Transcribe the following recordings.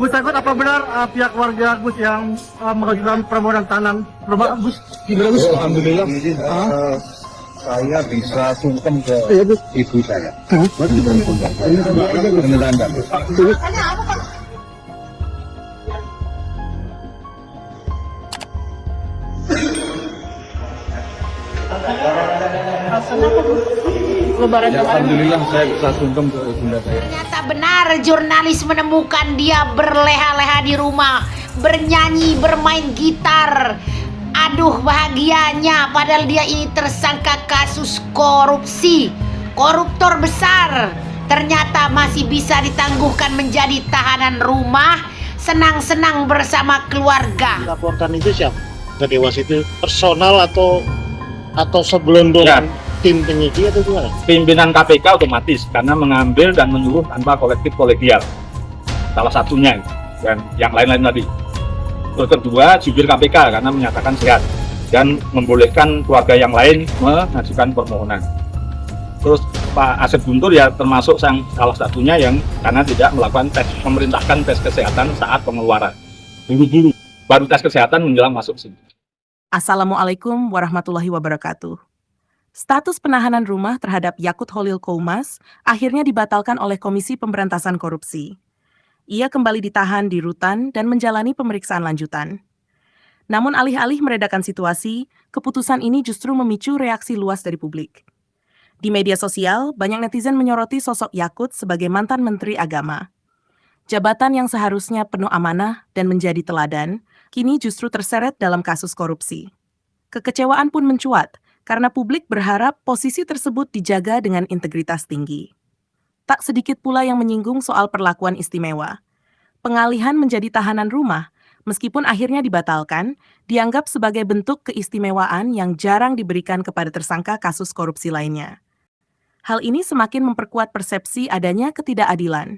Gus Yakut, apa benar pihak warga Gus yang mengajukan permohonan tanam rumah Gus? Gimana Gus? Alhamdulillah, saya bisa sungkem ke ibu saya. Beneran Pak. Alhamdulillah saya bisa sungkem ke bunda saya. Ternyata benar jurnalis menemukan dia berleha-leha di rumah, bernyanyi, bermain gitar. Aduh bahagianya, padahal dia ini tersangka kasus korupsi, koruptor besar. Ternyata masih bisa ditangguhkan menjadi tahanan rumah, senang-senang bersama keluarga. Laporkan itu siapa? Ke Dewas itu personal atau segelondongan tim penyidik atau gimana? Pimpinan KPK otomatis karena mengambil dan menyuruh tanpa kolektif kolegial, salah satunya, dan yang lain-lain tadi. Terus kedua, jubir KPK karena menyatakan sehat dan membolehkan keluarga yang lain mengajukan permohonan. Terus Pak Asep Guntur ya termasuk salah satunya yang karena tidak melakukan tes, memerintahkan tes kesehatan saat pengeluaran. Dulu baru tes kesehatan menjelang masuk sini. Assalamualaikum warahmatullahi wabarakatuh. Status penahanan rumah terhadap Yakut Holil Koumas akhirnya dibatalkan oleh Komisi Pemberantasan Korupsi. Ia kembali ditahan di rutan dan menjalani pemeriksaan lanjutan. Namun alih-alih meredakan situasi, keputusan ini justru memicu reaksi luas dari publik. Di media sosial, banyak netizen menyoroti sosok Yakut sebagai mantan Menteri Agama. Jabatan yang seharusnya penuh amanah dan menjadi teladan, kini justru terseret dalam kasus korupsi. Kekecewaan pun mencuat, karena publik berharap posisi tersebut dijaga dengan integritas tinggi. Tak sedikit pula yang menyinggung soal perlakuan istimewa. Pengalihan menjadi tahanan rumah, meskipun akhirnya dibatalkan, dianggap sebagai bentuk keistimewaan yang jarang diberikan kepada tersangka kasus korupsi lainnya. Hal ini semakin memperkuat persepsi adanya ketidakadilan.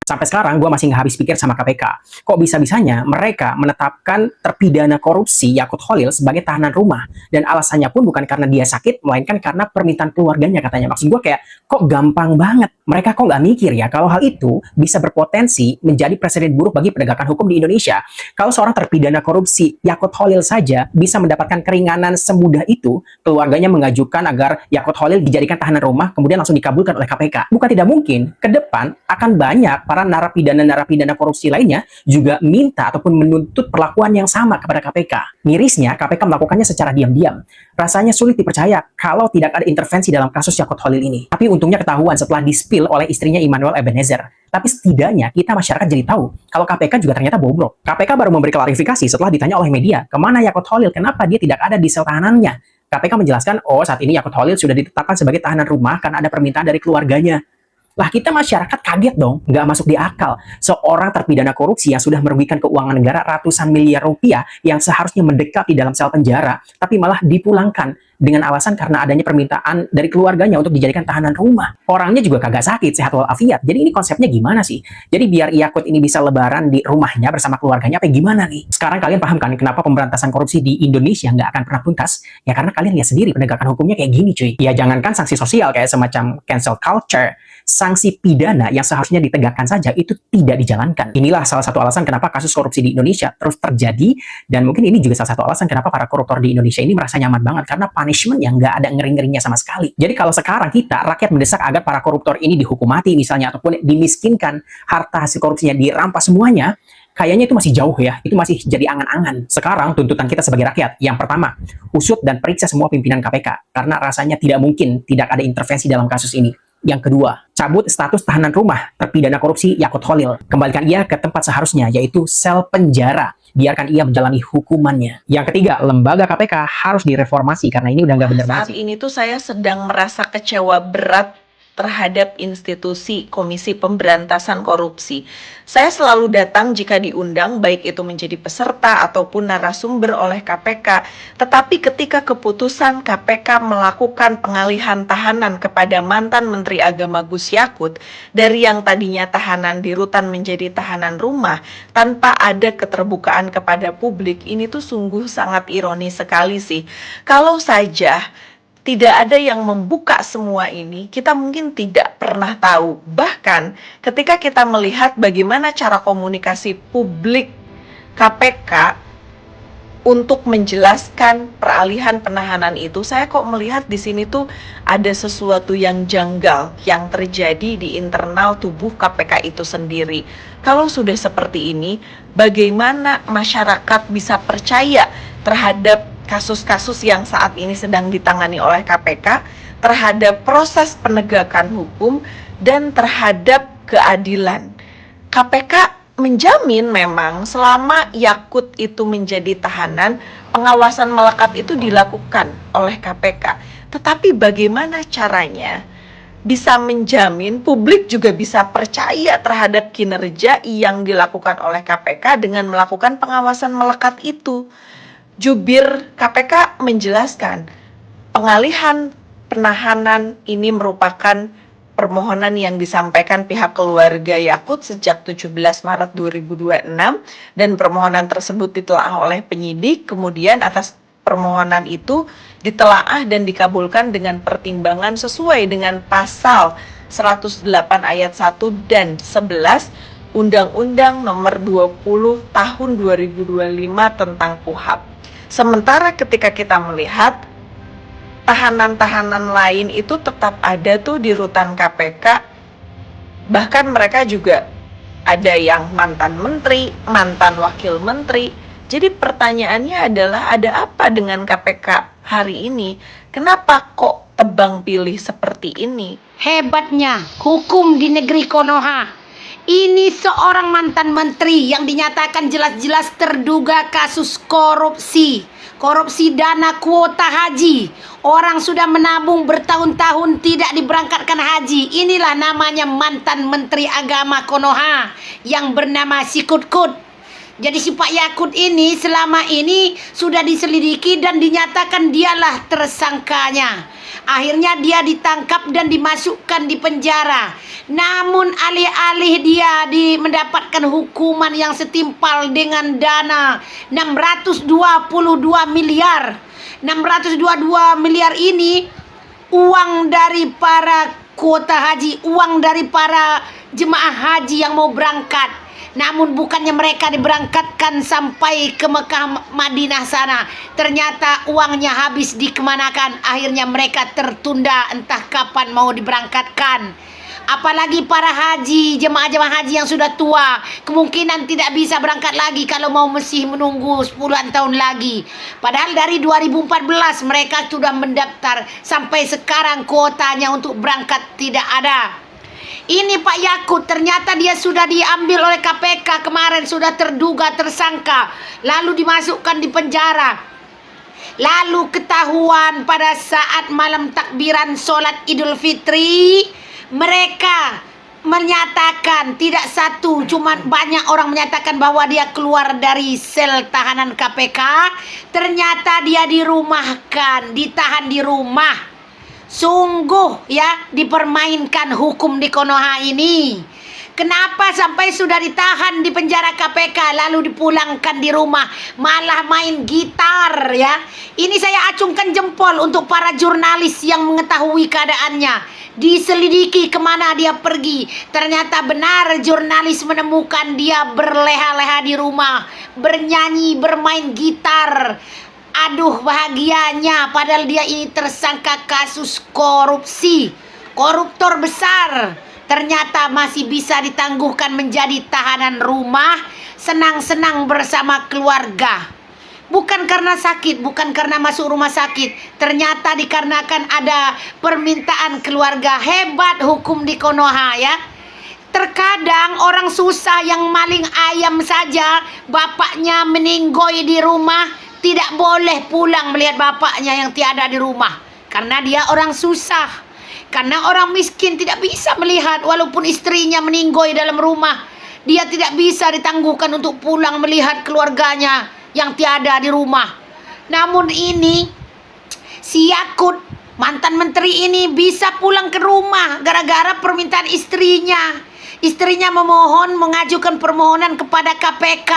Sampai sekarang gue masih nggak habis pikir sama KPK. Kok bisa-bisanya mereka menetapkan terpidana korupsi Yakut Holil sebagai tahanan rumah. Dan alasannya pun bukan karena dia sakit, melainkan karena permintaan keluarganya katanya. Maksud gue kayak, kok gampang banget. Mereka kok nggak mikir ya kalau hal itu bisa berpotensi menjadi presiden buruk bagi penegakan hukum di Indonesia. Kalau seorang terpidana korupsi Yakut Holil saja bisa mendapatkan keringanan semudah itu, keluarganya mengajukan agar Yakut Holil dijadikan tahanan rumah, kemudian langsung dikabulkan oleh KPK. Bukan tidak mungkin, ke depan akan banyak para narapidana korupsi lainnya juga minta ataupun menuntut perlakuan yang sama kepada KPK. Mirisnya, KPK melakukannya secara diam-diam. Rasanya sulit dipercaya kalau tidak ada intervensi dalam kasus Yakut Holil ini. Tapi untungnya ketahuan setelah dispil oleh istrinya Immanuel Ebenezer. Tapi setidaknya kita masyarakat jadi tahu kalau KPK juga ternyata bobrok. KPK baru memberi klarifikasi setelah ditanya oleh media, kemana Yakut Holil, kenapa dia tidak ada di sel tahanannya. KPK menjelaskan, oh saat ini Yakut Holil sudah ditetapkan sebagai tahanan rumah karena ada permintaan dari keluarganya. Lah kita masyarakat kaget dong, nggak masuk di akal. Seorang terpidana korupsi yang sudah merugikan keuangan negara ratusan miliar rupiah yang seharusnya mendekam di dalam sel penjara, tapi malah dipulangkan dengan alasan karena adanya permintaan dari keluarganya untuk dijadikan tahanan rumah. Orangnya juga kagak sakit, sehat walafiat. Jadi ini konsepnya gimana sih? Jadi biar Yakut ini bisa lebaran di rumahnya bersama keluarganya, apa gimana nih? Sekarang kalian paham kan kenapa pemberantasan korupsi di Indonesia nggak akan pernah tuntas? Ya karena kalian lihat sendiri penegakan hukumnya kayak gini cuy. Ya jangankan sanksi sosial kayak semacam cancel culture, sanksi pidana yang seharusnya ditegakkan saja itu tidak dijalankan. Inilah salah satu alasan kenapa kasus korupsi di Indonesia terus terjadi, dan mungkin ini juga salah satu alasan kenapa para koruptor di Indonesia ini merasa nyaman banget karena punishment yang nggak ada ngeri-ngerinya sama sekali. Jadi kalau sekarang kita, rakyat mendesak agar para koruptor ini dihukum mati misalnya, ataupun dimiskinkan, harta hasil korupsinya dirampas semuanya, kayaknya itu masih jauh ya, itu masih jadi angan-angan. Sekarang tuntutan kita sebagai rakyat, yang pertama, usut dan periksa semua pimpinan KPK, karena rasanya tidak mungkin tidak ada intervensi dalam kasus ini. Yang kedua, cabut status tahanan rumah terpidana korupsi Yakut Holil. Kembalikan ia ke tempat seharusnya, yaitu sel penjara. Biarkan ia menjalani hukumannya. Yang ketiga, lembaga KPK harus direformasi karena ini udah nggak bener banget. Saat ini tuh saya sedang merasa kecewa berat terhadap institusi Komisi Pemberantasan Korupsi. Saya selalu datang jika diundang, baik itu menjadi peserta ataupun narasumber oleh KPK. Tetapi ketika keputusan KPK melakukan pengalihan tahanan kepada mantan Menteri Agama Gus Yakut, dari yang tadinya tahanan di rutan menjadi tahanan rumah, tanpa ada keterbukaan kepada publik, ini tuh sungguh sangat ironis sekali sih. Kalau saja tidak ada yang membuka semua ini, kita mungkin tidak pernah tahu. Bahkan ketika kita melihat bagaimana cara komunikasi publik KPK untuk menjelaskan peralihan penahanan itu, saya kok melihat di sini tuh ada sesuatu yang janggal yang terjadi di internal tubuh KPK itu sendiri. Kalau sudah seperti ini, bagaimana masyarakat bisa percaya terhadap kasus-kasus yang saat ini sedang ditangani oleh KPK, terhadap proses penegakan hukum, dan terhadap keadilan? KPK menjamin memang selama Yakut itu menjadi tahanan, pengawasan melekat itu dilakukan oleh KPK. Tetapi bagaimana caranya bisa menjamin publik juga bisa percaya terhadap kinerja yang dilakukan oleh KPK dengan melakukan pengawasan melekat itu? Jubir KPK menjelaskan, pengalihan penahanan ini merupakan permohonan yang disampaikan pihak keluarga Yakut sejak 17 Maret 2026 dan permohonan tersebut ditelaah oleh penyidik. Kemudian atas permohonan itu ditelaah dan dikabulkan dengan pertimbangan sesuai dengan pasal 108 ayat 1 dan 11 Undang-Undang Nomor 20 Tahun 2025 tentang KUHP. Sementara ketika kita melihat tahanan-tahanan lain itu tetap ada tuh di rutan KPK, bahkan mereka juga ada yang mantan menteri, mantan wakil menteri. Jadi pertanyaannya adalah, ada apa dengan KPK hari ini? Kenapa kok tebang pilih seperti ini? Hebatnya hukum di negeri Konoha. Ini seorang mantan menteri yang dinyatakan jelas-jelas terduga kasus korupsi dana kuota haji. Orang sudah menabung bertahun-tahun tidak diberangkatkan haji. Inilah namanya mantan menteri agama Konoha yang bernama Sikutkut. Jadi si Pak Yakut ini selama ini sudah diselidiki dan dinyatakan dialah tersangkanya. Akhirnya dia ditangkap dan dimasukkan di penjara. Namun alih-alih dia mendapatkan hukuman yang setimpal dengan dana 622 miliar. 622 miliar ini uang dari para kuota haji, uang dari para jemaah haji yang mau berangkat. Namun bukannya mereka diberangkatkan sampai ke Mekah Madinah sana, ternyata uangnya habis dikemanakan. Akhirnya mereka tertunda entah kapan mau diberangkatkan. Apalagi para haji, jemaah-jemaah haji yang sudah tua, kemungkinan tidak bisa berangkat lagi kalau mau masih menunggu 10-an tahun lagi. Padahal dari 2014 mereka sudah mendaftar, sampai sekarang kuotanya untuk berangkat tidak ada. Ini Pak Yakut ternyata dia sudah diambil oleh KPK kemarin, sudah terduga tersangka, lalu dimasukkan di penjara. Lalu ketahuan pada saat malam takbiran sholat Idul Fitri, mereka menyatakan, tidak satu, cuma banyak orang menyatakan bahwa dia keluar dari sel tahanan KPK. Ternyata dia dirumahkan, ditahan di rumah. Sungguh ya, dipermainkan hukum di Konoha ini. Kenapa sampai sudah ditahan di penjara KPK lalu dipulangkan di rumah malah main gitar ya. Ini saya acungkan jempol untuk para jurnalis yang mengetahui keadaannya. Diselidiki kemana dia pergi. Ternyata benar jurnalis menemukan dia berleha-leha di rumah, bernyanyi, bermain gitar. Aduh bahagianya, padahal dia ini tersangka kasus korupsi, koruptor besar. Ternyata masih bisa ditangguhkan menjadi tahanan rumah, senang-senang bersama keluarga. Bukan karena sakit, bukan karena masuk rumah sakit. Ternyata dikarenakan ada permintaan keluarga. Hebat hukum di Konoha ya. Terkadang orang susah yang maling ayam saja, bapaknya meninggoy di rumah, tidak boleh pulang melihat bapaknya yang tiada di rumah. Karena dia orang susah. Karena orang miskin tidak bisa melihat walaupun istrinya meninggoy dalam rumah. Dia tidak bisa ditangguhkan untuk pulang melihat keluarganya yang tiada di rumah. Namun ini, si Yakut, mantan menteri ini bisa pulang ke rumah gara-gara permintaan istrinya. Istrinya mengajukan permohonan kepada KPK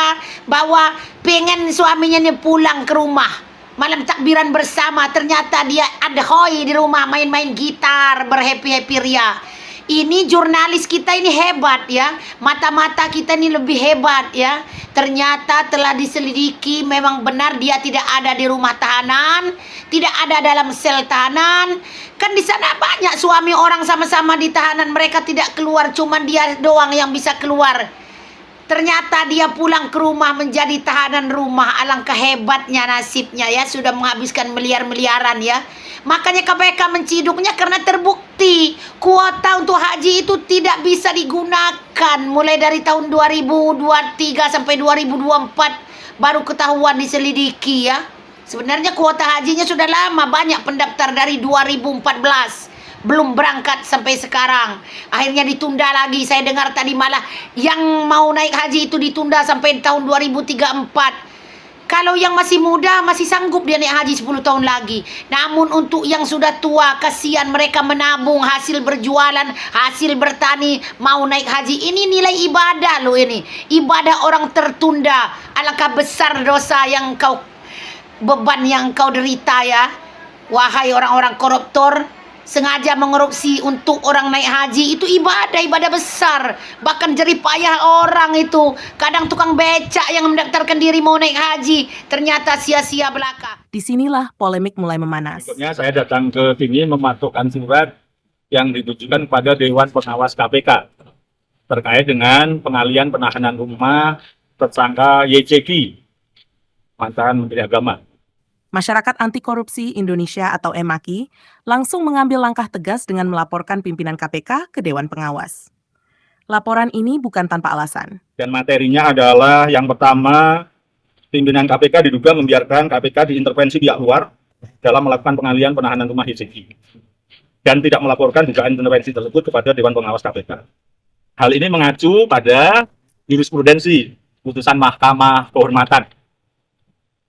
bahwa pengen suaminya pulang ke rumah. malam takbiran bersama, ternyata dia adhoy di rumah main-main gitar, berhappy-happy ria. Ini jurnalis kita ini hebat ya, mata-mata kita ini lebih hebat ya. Ternyata telah diselidiki, memang benar dia tidak ada di rumah tahanan, tidak ada dalam sel tahanan. Kan di sana banyak suami orang sama-sama di tahanan, mereka tidak keluar, cuman dia doang yang bisa keluar. Ternyata dia pulang ke rumah menjadi tahanan rumah. Alangkah hebatnya nasibnya ya, sudah menghabiskan miliar-miliaran ya. Makanya KPK menciduknya karena terbukti kuota untuk haji itu tidak bisa digunakan mulai dari tahun 2023 sampai 2024 baru ketahuan diselidiki ya. Sebenarnya kuota hajinya sudah lama, banyak pendaftar dari 2014. Belum berangkat sampai sekarang. Akhirnya ditunda lagi. Saya dengar tadi malah yang mau naik haji itu ditunda sampai tahun 2034. Kalau yang masih muda masih sanggup dia naik haji 10 tahun lagi. Namun untuk yang sudah tua, kasihan mereka menabung hasil berjualan, hasil bertani, mau naik haji. Ini nilai ibadah loh ini. Ibadah orang tertunda. Alangkah besar dosa yang kau, beban yang kau derita ya. Wahai orang-orang koruptor, sengaja mengorupsi untuk orang naik haji, itu ibadah besar. Bahkan jerih payah orang itu. Kadang tukang becak yang mendaftarkan diri mau naik haji, ternyata sia-sia belaka. Disinilah polemik mulai memanas. Berikutnya saya datang ke sini memasukkan surat yang ditujukan kepada Dewan Pengawas KPK terkait dengan pengalian penahanan rumah tersangka YCG, mantan Menteri Agama. Masyarakat Anti Korupsi Indonesia atau MAKI langsung mengambil langkah tegas dengan melaporkan pimpinan KPK ke Dewan Pengawas. Laporan ini bukan tanpa alasan. Dan materinya adalah yang pertama, pimpinan KPK diduga membiarkan KPK diintervensi pihak luar dalam melakukan pengalian penahanan rumah YCG dan tidak melaporkan dugaan intervensi tersebut kepada Dewan Pengawas KPK. Hal ini mengacu pada jurisprudensi putusan Mahkamah Kehormatan,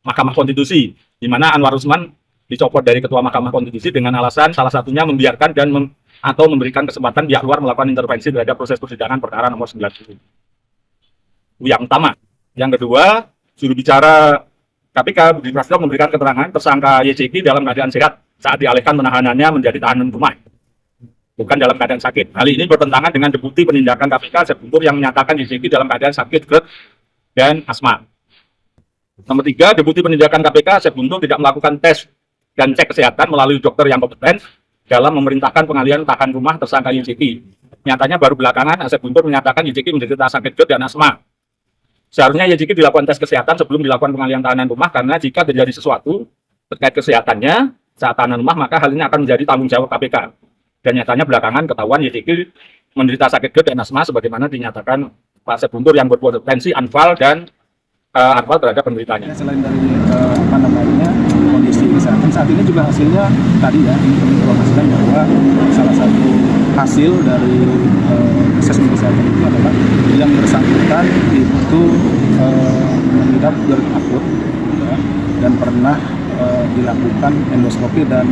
Mahkamah Konstitusi, di mana Anwar Usman dicopot dari Ketua Mahkamah Konstitusi dengan alasan salah satunya membiarkan dan atau memberikan kesempatan pihak luar melakukan intervensi terhadap proses persidangan perkara nomor 90. Yang utama. Yang kedua, juru bicara KPK Budi Prasetyo memberikan keterangan tersangka YCG dalam keadaan sehat saat dialihkan penahanannya menjadi tahanan rumah, bukan dalam keadaan sakit. Hal ini bertentangan dengan deputi penindakan KPK Sep Guntur yang menyatakan YCG dalam keadaan sakit, GERD, dan asma. Nomor 3, Deputi Penindakan KPK Sep Guntur tidak melakukan tes dan cek kesehatan melalui dokter yang kompeten dalam memerintahkan pengalian tahanan rumah tersangka YCG. Nyatanya baru belakangan Sep Guntur menyatakan YCG menderita sakit GERD dan asma. Seharusnya YCG dilakukan tes kesehatan sebelum dilakukan pengalian tahanan rumah, karena jika terjadi sesuatu terkait kesehatannya saat tahanan rumah, maka hal ini akan menjadi tanggung jawab KPK. Dan nyatanya belakangan ketahuan YCG menderita sakit GERD dan asma sebagaimana dinyatakan Pak Sep Guntur yang berpotensi anfal dan anfal terhadap penderitanya. Selain dari kondisi kesehatan saat ini juga hasilnya tadi ya informasikan bahwa salah satu hasil dari asesmen kesehatan itu adalah yang bersangkutan itu mengidap GERD akut ya, dan pernah dilakukan endoskopi dan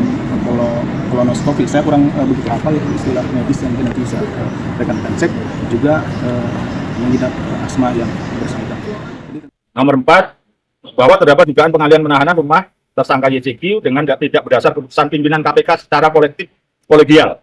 kolonoskopi. Saya kurang begitu hafal istilah medis yang nanti bisa rekan-rekan cek, juga mengidap asma yang bersangkutan. Nomor 4, bahwa terdapat dugaan pengalian penahanan rumah tersangka YCG dengan tidak berdasar keputusan pimpinan KPK secara kolegial,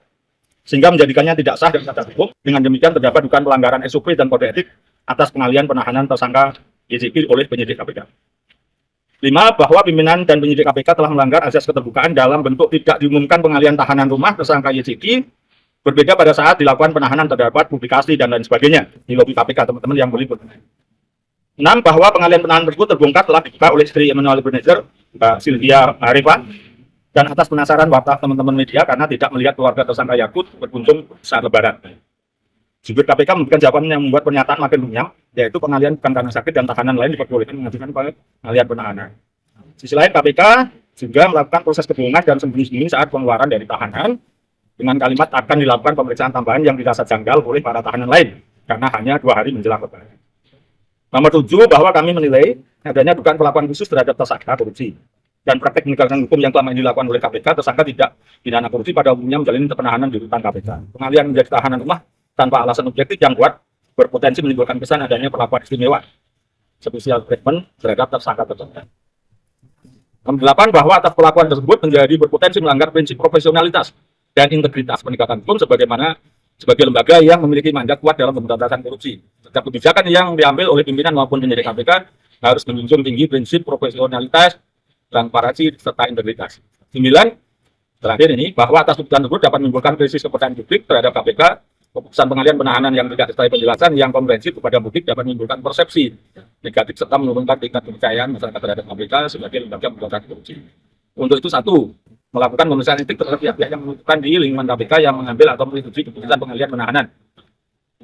sehingga menjadikannya tidak sah dan cacat hukum. Dengan demikian terdapat dugaan pelanggaran SOP dan kode etik atas pengalian penahanan tersangka YCG oleh penyidik KPK. 5, bahwa pimpinan dan penyidik KPK telah melanggar azas keterbukaan dalam bentuk tidak diumumkan pengalian tahanan rumah tersangka YCG, berbeda pada saat dilakukan penahanan terdapat publikasi dan lain sebagainya di lobi KPK, teman-teman yang boleh bertanya. 6, bahwa pengalian penahanan tersebut terbongkar telah dibuka oleh istri Emmanuel Ebenezer, Mbak Sylvia Arifah, dan atas penasaran warta teman-teman media karena tidak melihat keluarga tersangka Yakut berkunjung saat lebaran. Jubir KPK memberikan jawaban yang membuat pernyataan makin runyam, yaitu pengalian bukan karena sakit dan tahanan lain diperbolehkan mengajukan pengalian penahanan. Sisi lain, KPK juga melakukan proses kebohongan dan sembunyi-sembunyi saat pengeluaran dari tahanan dengan kalimat akan dilakukan pemeriksaan tambahan yang dirasa janggal oleh para tahanan lain karena hanya 2 hari menjelang lebaran. Nomor 7, bahwa kami menilai adanya dugaan perlakuan khusus terhadap tersangka korupsi dan praktek penegakan hukum yang telah dilakukan oleh KPK. Tersangka tidak pidana korupsi pada umumnya menjalani penahanan di rutan KPK. Pengalian menjadi tahanan rumah tanpa alasan objektif yang kuat berpotensi menimbulkan kesan adanya perlakuan istimewa, spesial treatment terhadap tersangka tersebut. Nomor 8, bahwa atas perlakuan tersebut menjadi berpotensi melanggar prinsip profesionalitas dan integritas penegakan hukum sebagai lembaga yang memiliki mandat kuat dalam pemberantasan korupsi. Setiap kebijakan yang diambil oleh pimpinan maupun penyidik KPK harus menjunjung tinggi prinsip profesionalitas, transparansi, serta integritas. 9, terakhir ini, bahwa atas keputusan tersebut dapat menimbulkan krisis kepercayaan publik terhadap KPK. Keputusan pengalihan penahanan yang tidak disertai penjelasan yang komprehensif kepada publik dapat menimbulkan persepsi negatif serta menurunkan tingkat kepercayaan masyarakat terhadap KPK sebagai lembaga pemberantasan korupsi. Untuk itu, 1, melakukan pemeriksaan etik terhadap pihak-pihak yang membutuhkan di lingkungan KPK yang mengambil atau menyetujui keputusan pengalihan penahanan.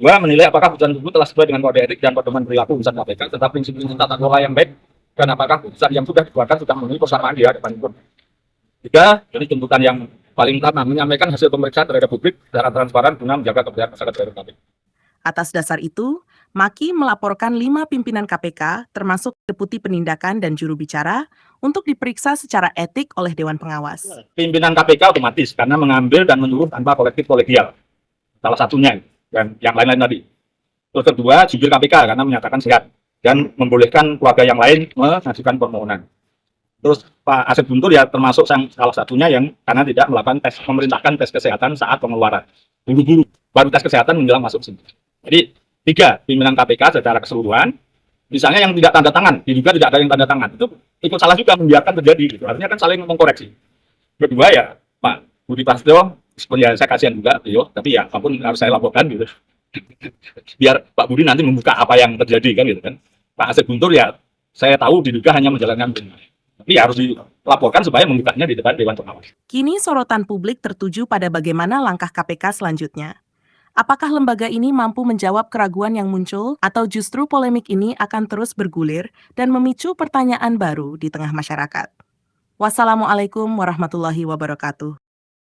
2, menilai apakah keputusan tersebut telah sesuai dengan kode etik dan pedoman perilaku urusan KPK serta prinsip-prinsip tata kelola yang baik, dan apakah keputusan yang sudah dikeluarkan sudah memenuhi persamaan di hadapan hukum. 3, ini tuntutan yang paling utama, menyampaikan hasil pemeriksaan terhadap publik secara transparan guna menjaga kepercayaan masyarakat terhadap KPK. Atas dasar itu, Maki melaporkan 5 pimpinan KPK, termasuk Deputi Penindakan dan Juru Bicara, untuk diperiksa secara etik oleh Dewan Pengawas. Pimpinan KPK otomatis karena mengambil dan menyuruh tanpa kolektif kolegial. Salah satunya, dan yang lain-lain tadi. Terus kedua, jubir KPK karena menyatakan sehat dan membolehkan keluarga yang lain mengajukan permohonan. Terus Pak Asep Guntur ya termasuk salah satunya yang karena tidak melakukan memerintahkan tes kesehatan saat pengeluaran. Buru-buru, baru tes kesehatan menjelang masuk sini. Jadi 3, pimpinan KPK secara keseluruhan, misalnya yang tidak tanda tangan, diduga tidak ada yang tanda tangan, itu ikut salah juga membiarkan terjadi. Gitu. Artinya kan saling mengkoreksi. Kedua ya Pak Budi Prasetyo, sebenarnya saya kasihan juga, tapi ya apapun harus saya laporkan gitu. Biar Pak Budi nanti membuka apa yang terjadi kan gitu kan. Pak Asep Guntur ya saya tahu diduga hanya menjalankan benar. Tapi harus dilaporkan supaya membukanya di depan Dewan Pengawas. Kini sorotan publik tertuju pada bagaimana langkah KPK selanjutnya. Apakah lembaga ini mampu menjawab keraguan yang muncul, atau justru polemik ini akan terus bergulir dan memicu pertanyaan baru di tengah masyarakat? Wassalamualaikum warahmatullahi wabarakatuh.